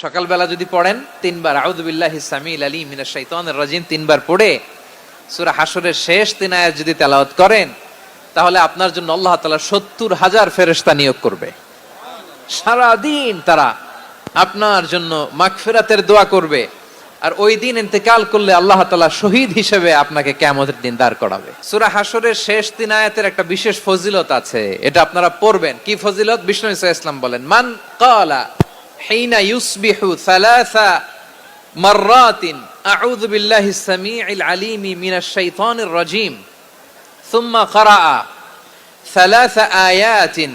সকালবেলা যদি পড়েন তিনবার আউযু বিল্লাহিস সামিল আলিম মিনাশ শাইতানির রাজিম তিনবার পড়ে সূরা হাশরের শেষ 3 আয়াত যদি তেলাওয়াত করেন, তাহলে আপনার জন্য আল্লাহ তাআলা 70,000 ফেরেশতা নিয়োগ করবে। সারা দিন তারা আপনার জন্য মাগফিরাতের দোয়া করবে। আর ওই দিন ইন্তেকাল করলে আল্লাহ তাআলা শহীদ হিসেবে আপনাকে কিয়ামতের দিন দাঁড় করাবে। সূরা হাশরের শেষ 3 আয়াতের একটা বিশেষ ফজিলত আছে, এটা আপনারা পড়বেন। কি ফজিলত? বিষ্ণু ইসা ইসলাম বলেন, মান ক্বালা হিনা ইউসবিহু সালাসা মাররাতিন আউযু বিল্লাহিস সামিউল আলিম মিনাশ শাইতানির রাজিম সুম্মা ক্বারাআ সালাসা আয়াতিন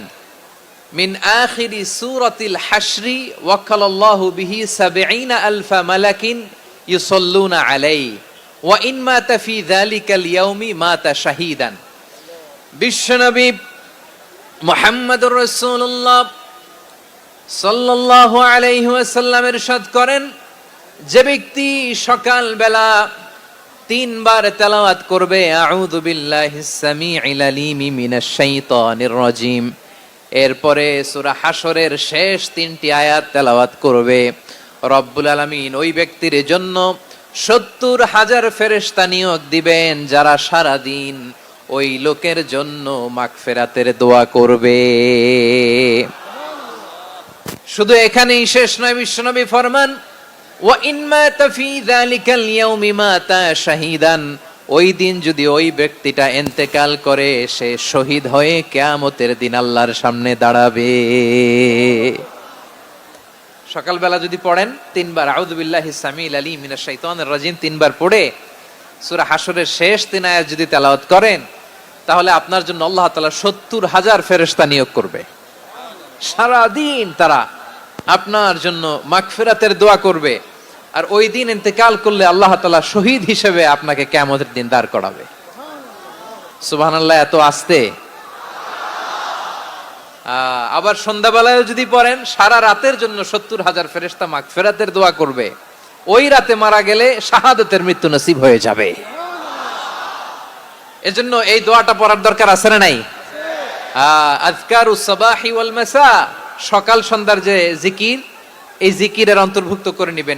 মিন আখিরি সূরাতিল হাশরি ওয়াক্কালাল্লাহু বিহি ৭০,০০০ মালাকিন ইউসাল্লুনা আলাইহি ওয়া ইন মাতা ফি যালিকাল ইয়াউমি মাতা শাহীদান। বিশ্বনবী মুহাম্মদুর রাসূলুল্লাহ সাল্লাল্লাহু আলাইহি ওয়াসাল্লাম ইরশাদ করেন, যে ব্যক্তি সকাল বেলা 3 বার তেলাওয়াত করবে আউযু বিল্লাহিস সামিউল আলিম মিনাশ শাইতানির রাজিম, এরপরে সূরা হাশরের শেষ 3টি আয়াত তেলাওয়াত করবে, রব্বুল আলামিন ওই ব্যক্তির জন্য ৭০,০০০ ফেরেশতা নিয়োগ দিবেন, যারা সারা দিন ওই লোকের জন্য মাগফিরাতের দোয়া করবে। শুধু এখানেই শেষ নয়, বিশ্বনবী ফরমান, ওয়া ইন মাতা ফি যালিকাল ইয়াউমি মাতা শাহীদান, ওই দিন যদি ওই ব্যক্তিটা ইন্তেকাল করে, সে শহীদ হয়ে কিয়ামতের দিন আল্লাহর সামনে দাঁড়াবে। সকালবেলা যদি পড়েন 3 বার আউযু বিল্লাহিস সামিউল আলিম মিনাশ শাইতানির রাজিম 3 বার পড়ে সূরা হাশরের শেষ 3 আয়াত যদি তেলাওয়াত করেন, তাহলে আপনার জন্য আল্লাহ তাআলা ৭০,০০০ ফেরেশতা নিয়োগ করবে। সারা দিন তারা আপনার জন্য মাগফিরাতের দোয়া করবে। আর ওই দিন ইন্তেকাল করলে আল্লাহ তাআলা শহীদ হিসেবে আপনাকে কিয়ামতের দিন দাঁড় করাবে। সুবহানাল্লাহ, এত আস্তে। আবার সন্ধ্যাবেলায় যদি পড়েন, সারা রাতের জন্য ৭০,০০০ ফেরেশতা মাগফিরাতের দোয়া করবে। ওই রাতে মারা গেলে শাহাদাতের মৃত্যু নসিব হয়ে যাবে। এজন্য এই দোয়াটা পড়ার দরকার আছে না নাই? আযকারুস সাবাহি ওয়াল মাসা, সকাল সন্ধ্যার যে জিকির, এই জিকিরের অন্তর্ভুক্ত করে নেবেন।